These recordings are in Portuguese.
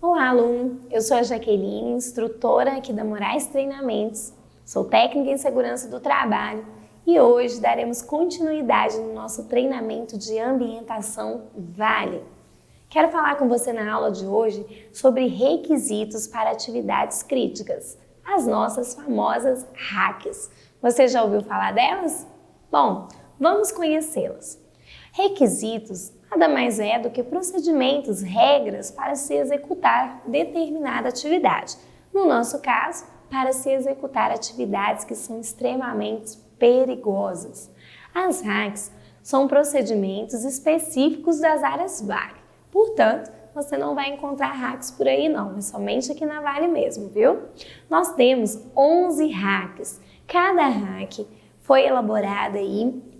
Olá, aluno! Eu sou a Jaqueline, instrutora aqui da Moraes Treinamentos, sou técnica em segurança do trabalho e hoje daremos continuidade no nosso treinamento de ambientação Vale. Quero falar com você na aula de hoje sobre requisitos para atividades críticas, as nossas famosas RACs. Você já ouviu falar delas? Bom, vamos conhecê-las. Requisitos nada mais é do que procedimentos, regras para se executar determinada atividade. No nosso caso, para se executar atividades que são extremamente perigosas. As RACs são procedimentos específicos das áreas Vale. Portanto, você não vai encontrar RACs por aí não, é somente aqui na Vale mesmo, viu? Nós temos 11 RACs. Cada RAC foi elaborada aí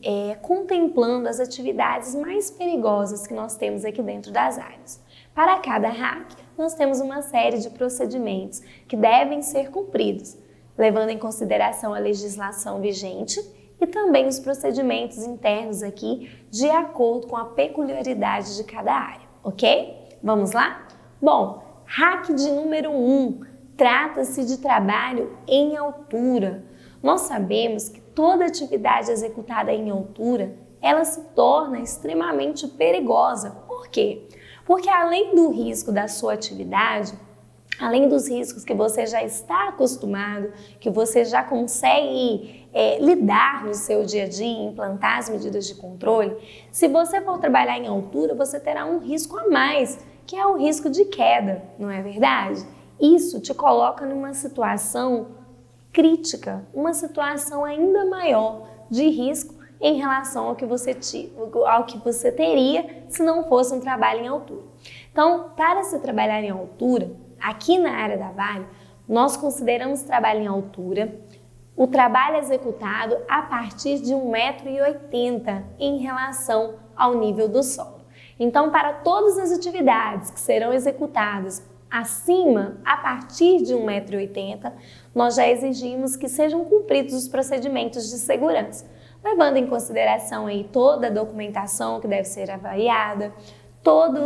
contemplando as atividades mais perigosas que nós temos aqui dentro das áreas. Para cada RAC, nós temos uma série de procedimentos que devem ser cumpridos, levando em consideração a legislação vigente e também os procedimentos internos aqui de acordo com a peculiaridade de cada área, ok? Vamos lá? Bom, RAC de número 1, trata-se de trabalho em altura. Nós sabemos que toda atividade executada em altura, ela se torna extremamente perigosa. Por quê? Porque além do risco da sua atividade, além dos riscos que você já está acostumado, que você já consegue lidar no seu dia a dia, implantar as medidas de controle, se você for trabalhar em altura, você terá um risco a mais, que é o risco de queda, não é verdade? Isso te coloca numa situação crítica, uma situação ainda maior de risco em relação ao que você teria se não fosse um trabalho em altura. Então, para se trabalhar em altura, aqui na área da Vale, nós consideramos trabalho em altura o trabalho executado a partir de 1,80 m em relação ao nível do solo. Então, para todas as atividades que serão executadas acima, a partir de 1,80 m, nós já exigimos que sejam cumpridos os procedimentos de segurança, levando em consideração aí toda a documentação que deve ser avaliada, todo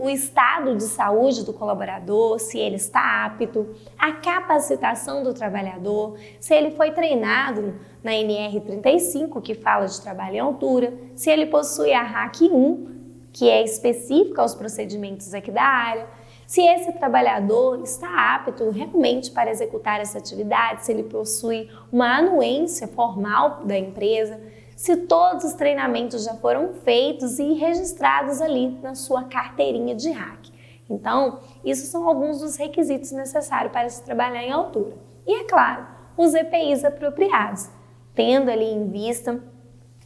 o estado de saúde do colaborador, se ele está apto, a capacitação do trabalhador, se ele foi treinado na NR35, que fala de trabalho em altura, se ele possui a RAC 1, que é específica aos procedimentos aqui da área, se esse trabalhador está apto realmente para executar essa atividade, se ele possui uma anuência formal da empresa, se todos os treinamentos já foram feitos e registrados ali na sua carteirinha de RAC. Então, isso são alguns dos requisitos necessários para se trabalhar em altura. E, é claro, os EPIs apropriados, tendo ali em vista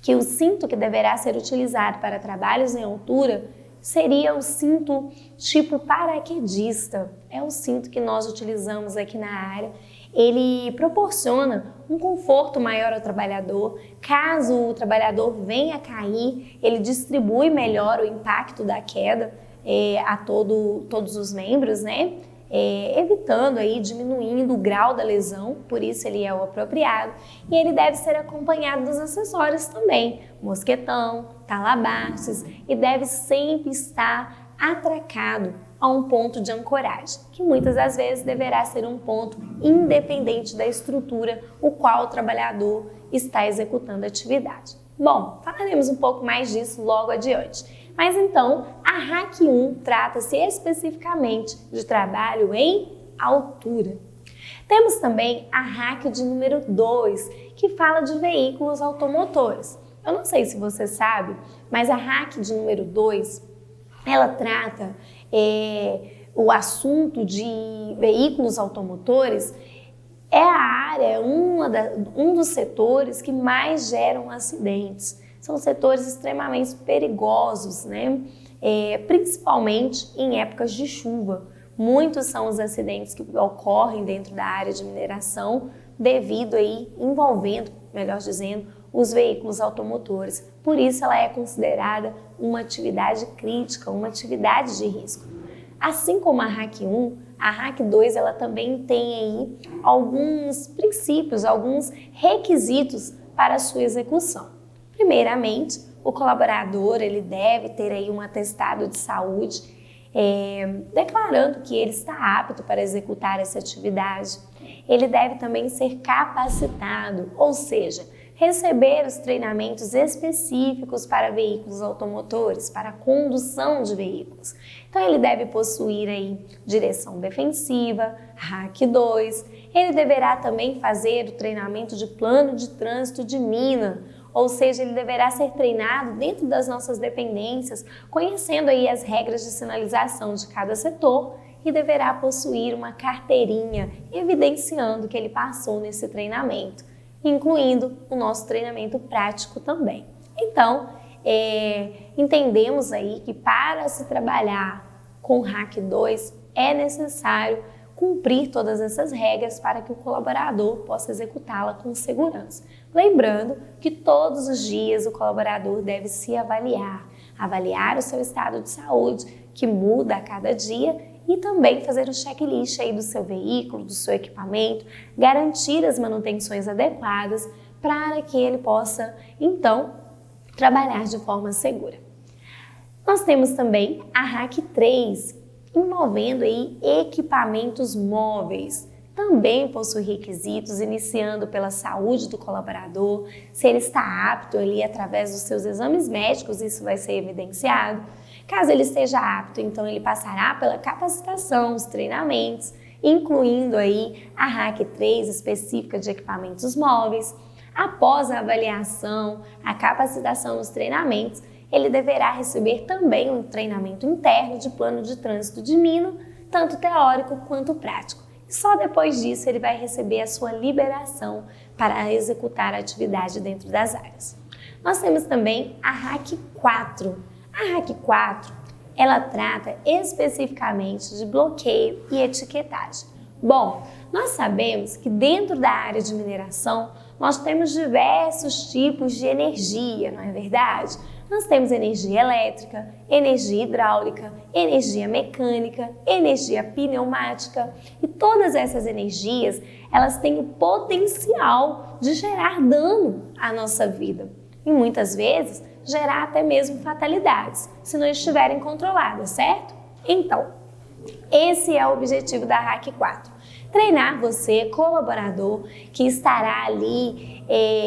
que o cinto que deverá ser utilizado para trabalhos em altura seria o cinto tipo paraquedista. É o cinto que nós utilizamos aqui na área. Ele proporciona um conforto maior ao trabalhador. Caso o trabalhador venha a cair, ele distribui melhor o impacto da queda a todos os membros, né? Evitando aí, diminuindo o grau da lesão, por isso ele é o apropriado, e ele deve ser acompanhado dos acessórios também, mosquetão, talabastes, e deve sempre estar atracado a um ponto de ancoragem, que muitas das vezes deverá ser um ponto independente da estrutura o qual o trabalhador está executando a atividade. Bom, falaremos um pouco mais disso logo adiante. Mas então, a RAC 1 trata-se especificamente de trabalho em altura. Temos também a RAC de número 2, que fala de veículos automotores. Eu não sei se você sabe, mas a RAC de número 2, ela trata o assunto de veículos automotores, é a área, um dos setores que mais geram acidentes. São setores extremamente perigosos, né? Principalmente em épocas de chuva. Muitos são os acidentes que ocorrem dentro da área de mineração devido aí, envolvendo, melhor dizendo, os veículos automotores. Por isso ela é considerada uma atividade crítica, uma atividade de risco. Assim como a RAC 1, a RAC 2 ela também tem aí alguns princípios, alguns requisitos para a sua execução. Primeiramente, o colaborador ele deve ter aí um atestado de saúde declarando que ele está apto para executar essa atividade. Ele deve também ser capacitado, ou seja, receber os treinamentos específicos para veículos automotores, para a condução de veículos. Então ele deve possuir aí direção defensiva, RAC 2, ele deverá também fazer o treinamento de plano de trânsito de mina, ou seja, ele deverá ser treinado dentro das nossas dependências, conhecendo aí as regras de sinalização de cada setor e deverá possuir uma carteirinha evidenciando que ele passou nesse treinamento, incluindo o nosso treinamento prático também. Então, entendemos aí que para se trabalhar com RAC 2 é necessário cumprir todas essas regras para que o colaborador possa executá-la com segurança. Lembrando que todos os dias o colaborador deve se avaliar o seu estado de saúde, que muda a cada dia, e também fazer um checklist aí do seu veículo, do seu equipamento, garantir as manutenções adequadas para que ele possa, então, trabalhar de forma segura. Nós temos também a RAC 3, envolvendo aí equipamentos móveis. Também possui requisitos, iniciando pela saúde do colaborador, se ele está apto ali através dos seus exames médicos, isso vai ser evidenciado. Caso ele esteja apto, então ele passará pela capacitação, os treinamentos, incluindo aí a RAC 3 específica de equipamentos móveis. Após a avaliação, a capacitação nos treinamentos, ele deverá receber também um treinamento interno de plano de trânsito de mina, tanto teórico quanto prático. E só depois disso ele vai receber a sua liberação para executar a atividade dentro das áreas. Nós temos também a RAC 4. A RAC 4, ela trata especificamente de bloqueio e etiquetagem. Bom, nós sabemos que dentro da área de mineração nós temos diversos tipos de energia, não é verdade? Nós temos energia elétrica, energia hidráulica, energia mecânica, energia pneumática e todas essas energias, elas têm o potencial de gerar dano à nossa vida e muitas vezes gerar até mesmo fatalidades, se não estiverem controladas, certo? Então, esse é o objetivo da RAC 4. Treinar você, colaborador, que estará ali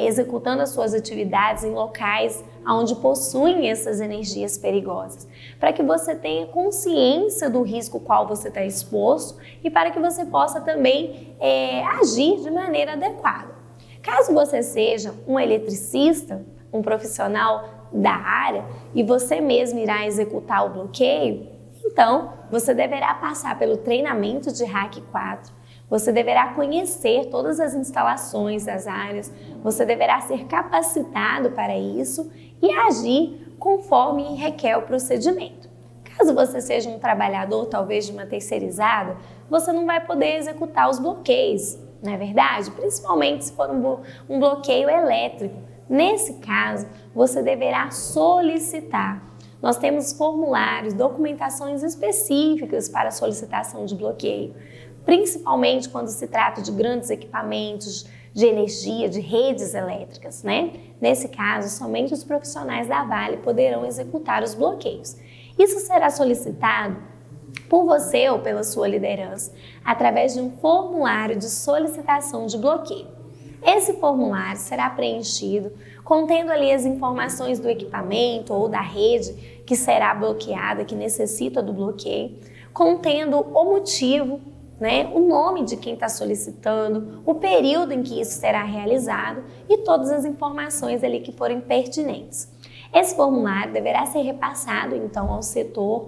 executando as suas atividades em locais onde possuem essas energias perigosas, para que você tenha consciência do risco qual você está exposto e para que você possa também agir de maneira adequada. Caso você seja um eletricista, um profissional da área e você mesmo irá executar o bloqueio, então você deverá passar pelo treinamento de RAC 4, você deverá conhecer todas as instalações das áreas, você deverá ser capacitado para isso e agir conforme requer o procedimento. Caso você seja um trabalhador, talvez de uma terceirizada, você não vai poder executar os bloqueios, não é verdade? Principalmente se for um bloqueio elétrico. Nesse caso, você deverá solicitar. Nós temos formulários, documentações específicas para solicitação de bloqueio, principalmente quando se trata de grandes equipamentos de energia, de redes elétricas, né? Nesse caso, somente os profissionais da Vale poderão executar os bloqueios. Isso será solicitado por você ou pela sua liderança através de um formulário de solicitação de bloqueio. Esse formulário será preenchido contendo ali as informações do equipamento ou da rede que será bloqueada, que necessita do bloqueio, contendo o motivo, né, o nome de quem está solicitando, o período em que isso será realizado e todas as informações ali que forem pertinentes. Esse formulário deverá ser repassado então ao setor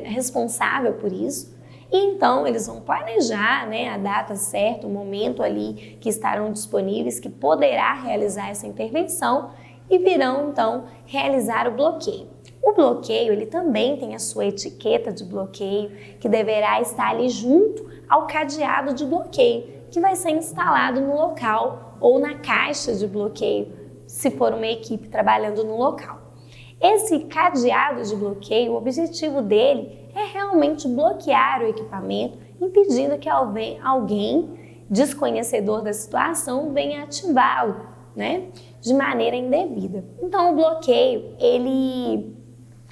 responsável por isso. E então eles vão planejar, né, a data certa, o momento ali que estarão disponíveis, que poderá realizar essa intervenção e virão então realizar o bloqueio. O bloqueio, ele também tem a sua etiqueta de bloqueio, que deverá estar ali junto ao cadeado de bloqueio, que vai ser instalado no local ou na caixa de bloqueio, se for uma equipe trabalhando no local. Esse cadeado de bloqueio, o objetivo dele é realmente bloquear o equipamento, impedindo que alguém desconhecedor da situação venha ativá-lo, né, de maneira indevida. Então, o bloqueio, ele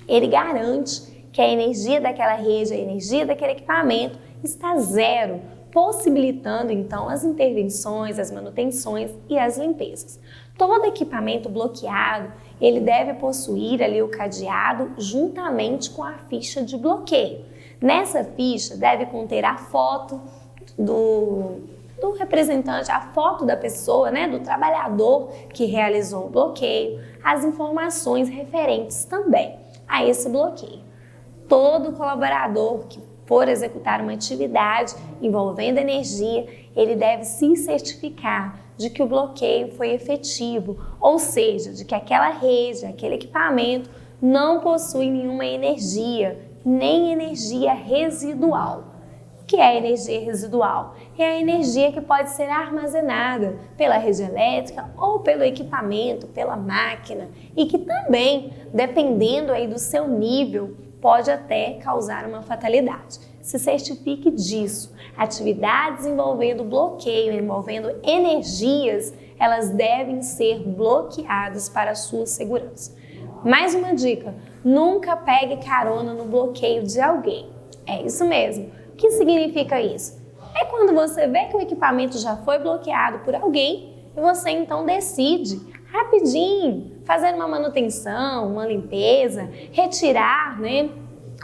Ele garante que a energia daquela rede, a energia daquele equipamento está zero, possibilitando então as intervenções, as manutenções e as limpezas. Todo equipamento bloqueado, ele deve possuir ali o cadeado juntamente com a ficha de bloqueio. Nessa ficha deve conter a foto do representante, a foto da pessoa, do trabalhador que realizou o bloqueio, as informações referentes também a esse bloqueio. Todo colaborador que for executar uma atividade envolvendo energia, ele deve se certificar de que o bloqueio foi efetivo, ou seja, de que aquela rede, aquele equipamento não possui nenhuma energia, nem energia residual. O que é energia residual? É a energia que pode ser armazenada pela rede elétrica ou pelo equipamento, pela máquina, e que também, dependendo aí do seu nível, pode até causar uma fatalidade. Se certifique disso. Atividades envolvendo bloqueio, envolvendo energias, elas devem ser bloqueadas para a sua segurança. Mais uma dica, nunca pegue carona no bloqueio de alguém. É isso mesmo. O que significa isso? É quando você vê que o equipamento já foi bloqueado por alguém e você então decide rapidinho fazer uma manutenção, uma limpeza, retirar,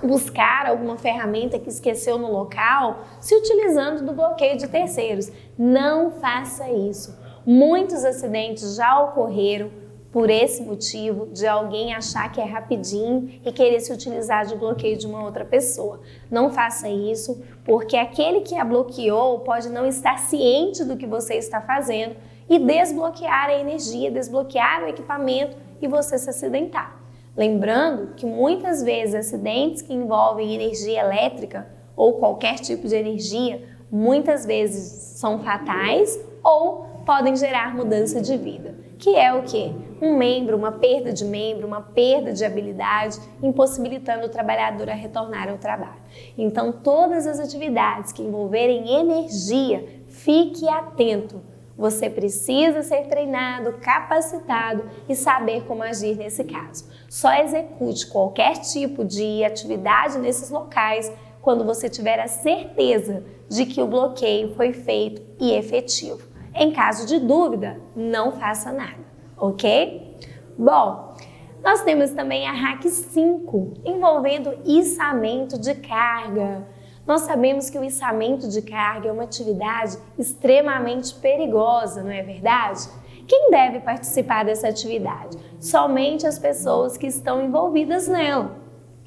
buscar alguma ferramenta que esqueceu no local, se utilizando do bloqueio de terceiros. Não faça isso. Muitos acidentes já ocorreram por esse motivo, de alguém achar que é rapidinho e querer se utilizar de bloqueio de uma outra pessoa. Não faça isso, porque aquele que a bloqueou pode não estar ciente do que você está fazendo e desbloquear a energia, desbloquear o equipamento e você se acidentar. Lembrando que muitas vezes acidentes que envolvem energia elétrica ou qualquer tipo de energia, muitas vezes são fatais ou podem gerar mudança de vida. Que é o quê? Um membro, uma perda de membro, uma perda de habilidade, impossibilitando o trabalhador a retornar ao trabalho. Então, todas as atividades que envolverem energia, fique atento. Você precisa ser treinado, capacitado e saber como agir nesse caso. Só execute qualquer tipo de atividade nesses locais quando você tiver a certeza de que o bloqueio foi feito e efetivo. Em caso de dúvida, não faça nada, ok? Bom, nós temos também a RAC 5, envolvendo içamento de carga. Nós sabemos que o içamento de carga é uma atividade extremamente perigosa, não é verdade? Quem deve participar dessa atividade? Somente as pessoas que estão envolvidas nela.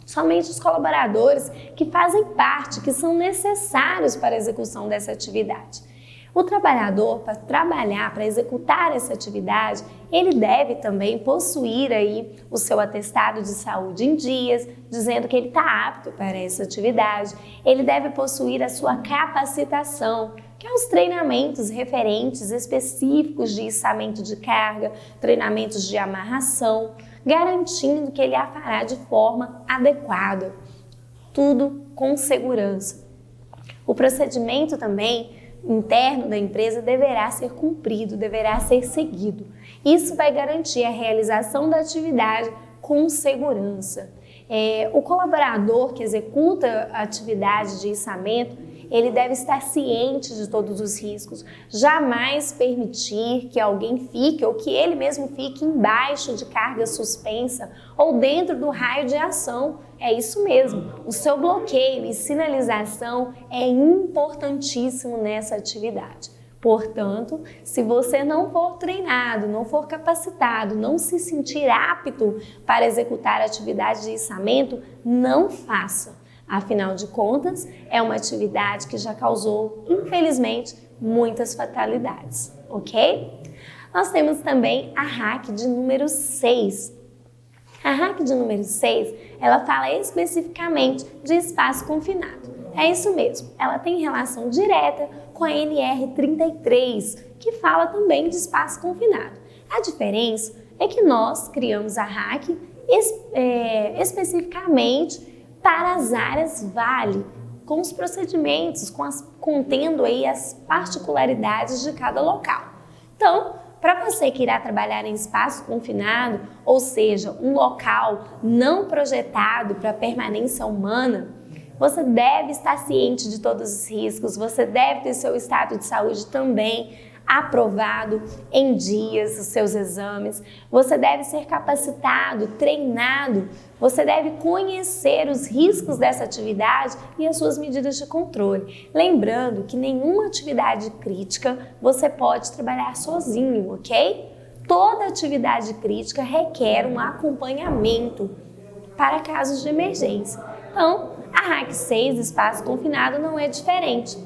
Somente os colaboradores que fazem parte, que são necessários para a execução dessa atividade. O trabalhador, para trabalhar, para executar essa atividade, ele deve também possuir aí o seu atestado de saúde em dias, dizendo que ele está apto para essa atividade. Ele deve possuir a sua capacitação, que é os treinamentos referentes específicos de içamento de carga, treinamentos de amarração, garantindo que ele a fará de forma adequada. Tudo com segurança. O procedimento também interno da empresa deverá ser cumprido, deverá ser seguido. Isso vai garantir a realização da atividade com segurança. O colaborador que executa a atividade de içamento, ele deve estar ciente de todos os riscos, jamais permitir que alguém fique ou que ele mesmo fique embaixo de carga suspensa ou dentro do raio de ação. É isso mesmo, o seu bloqueio e sinalização é importantíssimo nessa atividade. Portanto, se você não for treinado, não for capacitado, não se sentir apto para executar a atividade de içamento, não faça. Afinal de contas, é uma atividade que já causou, infelizmente, muitas fatalidades, ok? Nós temos também a RAC de número 6. A RAC de número 6, ela fala especificamente de espaço confinado. É isso mesmo, ela tem relação direta com a NR33, que fala também de espaço confinado. A diferença é que nós criamos a RAC especificamente para as áreas Vale, com os procedimentos, contendo aí as particularidades de cada local. Então, para você que irá trabalhar em espaço confinado, ou seja, um local não projetado para permanência humana, você deve estar ciente de todos os riscos, você deve ter seu estado de saúde também aprovado em dias, os seus exames, você deve ser capacitado, treinado, você deve conhecer os riscos dessa atividade e as suas medidas de controle. Lembrando que nenhuma atividade crítica você pode trabalhar sozinho, ok? Toda atividade crítica requer um acompanhamento para casos de emergência. Então, a RAC 6, espaço confinado, não é diferente.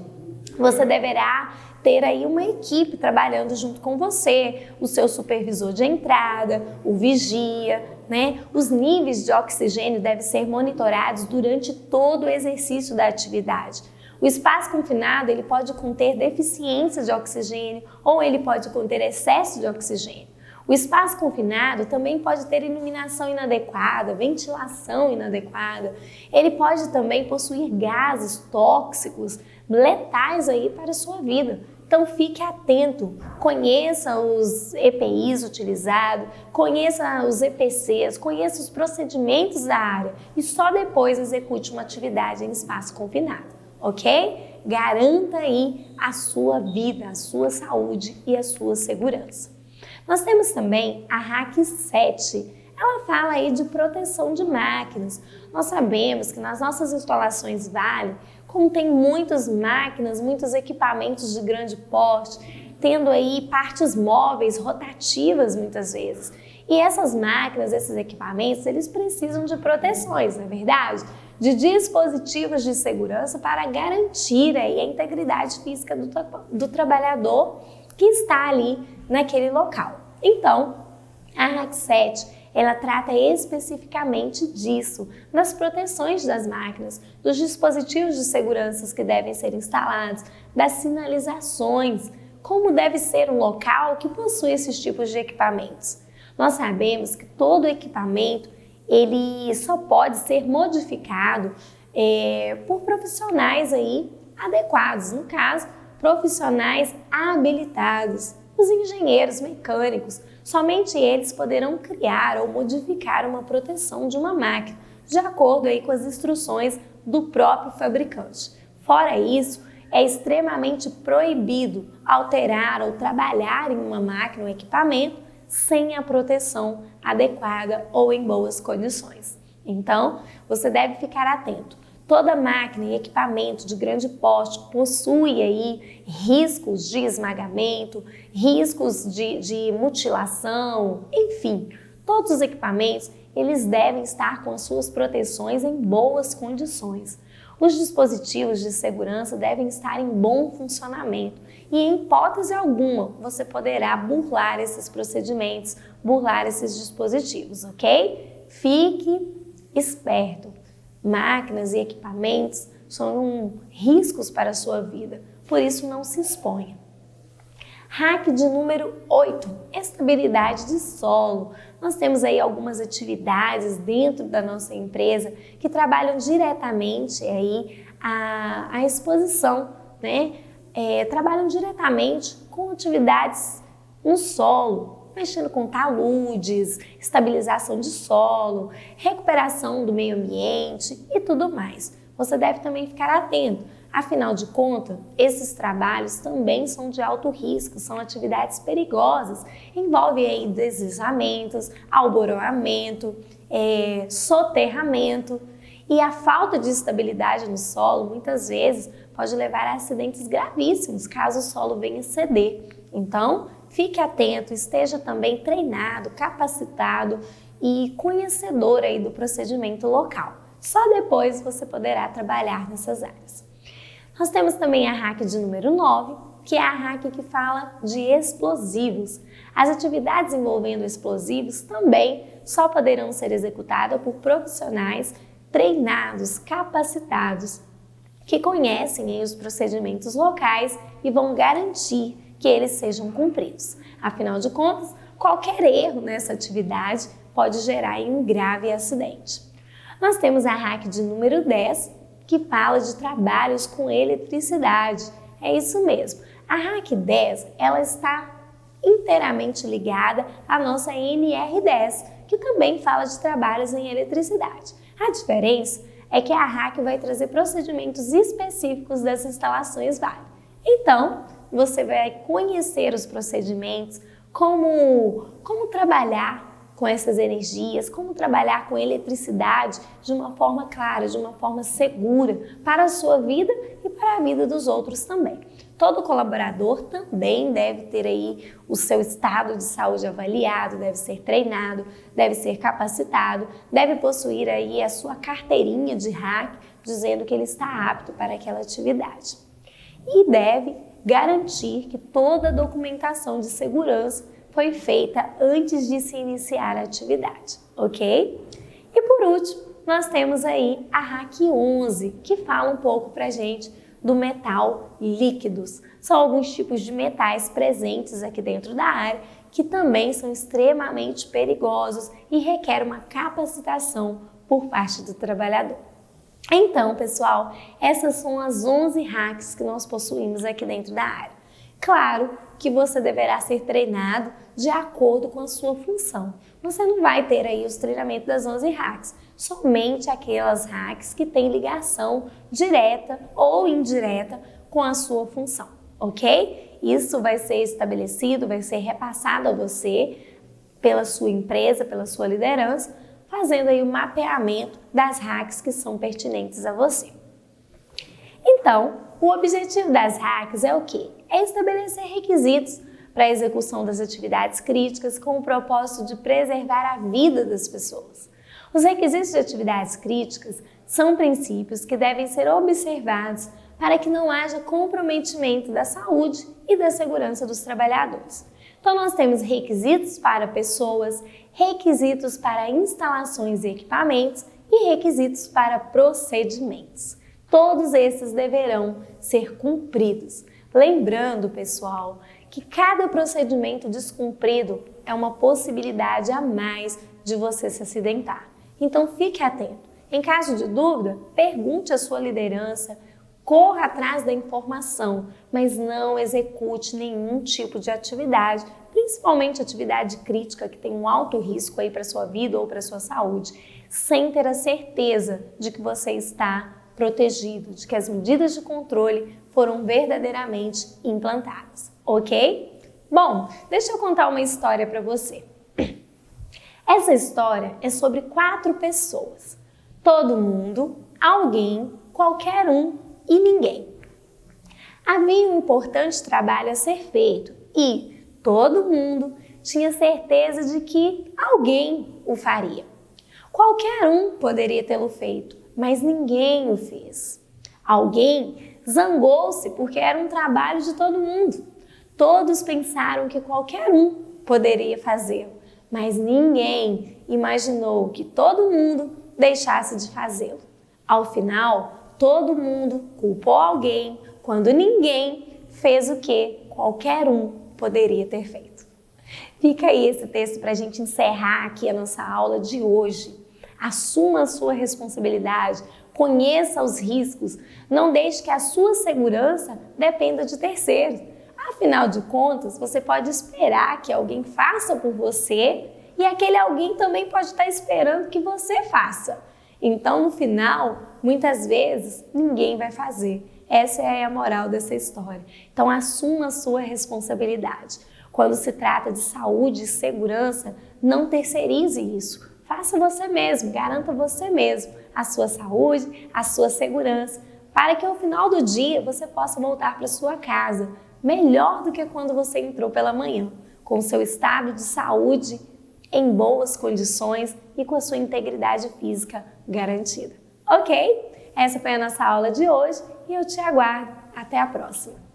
Você deverá ter aí uma equipe trabalhando junto com você, o seu supervisor de entrada, o vigia, né? Os níveis de oxigênio devem ser monitorados durante todo o exercício da atividade. O espaço confinado, ele pode conter deficiência de oxigênio ou ele pode conter excesso de oxigênio. O espaço confinado também pode ter iluminação inadequada, ventilação inadequada. Ele pode também possuir gases tóxicos, letais aí para a sua vida. Então fique atento, conheça os EPIs utilizados, conheça os EPCs, conheça os procedimentos da área e só depois execute uma atividade em espaço confinado, ok? Garanta aí a sua vida, a sua saúde e a sua segurança. Nós temos também a RAC 7. Ela fala aí de proteção de máquinas. Nós sabemos que nas nossas instalações Vale, como tem muitas máquinas, muitos equipamentos de grande porte, tendo aí partes móveis, rotativas muitas vezes. E essas máquinas, esses equipamentos, eles precisam de proteções, não é verdade? De dispositivos de segurança para garantir aí a integridade física do trabalhador que está ali naquele local. Então, a RAC 7, ela trata especificamente disso, das proteções das máquinas, dos dispositivos de segurança que devem ser instalados, das sinalizações, como deve ser um local que possui esses tipos de equipamentos. Nós sabemos que todo equipamento, ele só pode ser modificado por profissionais aí adequados, no caso, profissionais habilitados, os engenheiros mecânicos. Somente eles poderão criar ou modificar uma proteção de uma máquina, de acordo aí com as instruções do próprio fabricante. Fora isso, é extremamente proibido alterar ou trabalhar em uma máquina ou equipamento sem a proteção adequada ou em boas condições. Então, você deve ficar atento. Toda máquina e equipamento de grande porte possui aí riscos de esmagamento, riscos de mutilação, enfim, todos os equipamentos eles devem estar com as suas proteções em boas condições. Os dispositivos de segurança devem estar em bom funcionamento e, em hipótese alguma, você poderá burlar esses procedimentos, burlar esses dispositivos, ok? Fique esperto. Máquinas e equipamentos são riscos para a sua vida, por isso não se exponha. RAC de número 8, estabilidade de solo. Nós temos aí algumas atividades dentro da nossa empresa que trabalham diretamente aí a exposição, né? Trabalham diretamente com atividades no solo, mexendo com taludes, estabilização de solo, recuperação do meio ambiente e tudo mais. Você deve também ficar atento. Afinal de contas, esses trabalhos também são de alto risco, são atividades perigosas, envolvem aí deslizamentos, alboramento, soterramento, e a falta de estabilidade no solo muitas vezes pode levar a acidentes gravíssimos caso o solo venha a ceder. Então, fique atento, esteja também treinado, capacitado e conhecedor aí do procedimento local. Só depois você poderá trabalhar nessas áreas. Nós temos também a RAC de número 9, que é a RAC que fala de explosivos. As atividades envolvendo explosivos também só poderão ser executadas por profissionais treinados, capacitados, que conhecem os procedimentos locais e vão garantir que eles sejam cumpridos. Afinal de contas, qualquer erro nessa atividade pode gerar um grave acidente. Nós temos a RAC de número 10, que fala de trabalhos com eletricidade. É isso mesmo. A RAC 10, ela está inteiramente ligada à nossa NR10, que também fala de trabalhos em eletricidade. A diferença é que a RAC vai trazer procedimentos específicos das instalações Vale. Então, você vai conhecer os procedimentos, como trabalhar com essas energias, como trabalhar com eletricidade de uma forma clara, de uma forma segura para a sua vida e para a vida dos outros também. Todo colaborador também deve ter aí o seu estado de saúde avaliado, deve ser treinado, deve ser capacitado, deve possuir aí a sua carteirinha de RAC, dizendo que ele está apto para aquela atividade. E deve garantir que toda a documentação de segurança foi feita antes de se iniciar a atividade, ok? E por último, nós temos aí a RAC 11, que fala um pouco pra gente do metal líquidos. São alguns tipos de metais presentes aqui dentro da área que também são extremamente perigosos e requer uma capacitação por parte do trabalhador. Então, pessoal, essas são as 11 RACs que nós possuímos aqui dentro da área. Claro que você deverá ser treinado de acordo com a sua função. Você não vai ter aí os treinamentos das 11 RACs, somente aquelas RACs que têm ligação direta ou indireta com a sua função, ok? Isso vai ser estabelecido, vai ser repassado a você pela sua empresa, pela sua liderança, fazendo aí o mapeamento das RACs que são pertinentes a você. Então, o objetivo das RACs é o quê? É estabelecer requisitos para a execução das atividades críticas com o propósito de preservar a vida das pessoas. Os requisitos de atividades críticas são princípios que devem ser observados para que não haja comprometimento da saúde e da segurança dos trabalhadores. Então, nós temos requisitos para pessoas, requisitos para instalações e equipamentos e requisitos para procedimentos. Todos esses deverão ser cumpridos. Lembrando, pessoal, que cada procedimento descumprido é uma possibilidade a mais de você se acidentar. Então, fique atento. Em caso de dúvida, pergunte à sua liderança, corra atrás da informação, mas não execute nenhum tipo de atividade, principalmente atividade crítica que tem um alto risco aí para a sua vida ou para a sua saúde, sem ter a certeza de que você está protegido, de que as medidas de controle foram verdadeiramente implantadas, ok? Bom, deixa eu contar uma história para você. Essa história é sobre 4 pessoas. Todo mundo, alguém, qualquer um e ninguém. Havia um importante trabalho a ser feito e todo mundo tinha certeza de que alguém o faria. Qualquer um poderia tê-lo feito, mas ninguém o fez. Alguém zangou-se porque era um trabalho de todo mundo. Todos pensaram que qualquer um poderia fazê-lo, mas ninguém imaginou que todo mundo deixasse de fazê-lo. Ao final, todo mundo culpou alguém quando ninguém fez o que qualquer um poderia ter feito. Fica aí esse texto para a gente encerrar aqui a nossa aula de hoje. Assuma a sua responsabilidade, conheça os riscos, não deixe que a sua segurança dependa de terceiros. Afinal de contas, você pode esperar que alguém faça por você e aquele alguém também pode estar esperando que você faça. Então, no final, muitas vezes, ninguém vai fazer. Essa é a moral dessa história. Então, assuma a sua responsabilidade. Quando se trata de saúde e segurança, não terceirize isso. Faça você mesmo, garanta você mesmo a sua saúde, a sua segurança, para que ao final do dia você possa voltar para sua casa melhor do que quando você entrou pela manhã, com o seu estado de saúde em boas condições e com a sua integridade física garantida. Ok? Essa foi a nossa aula de hoje e eu te aguardo. Até a próxima!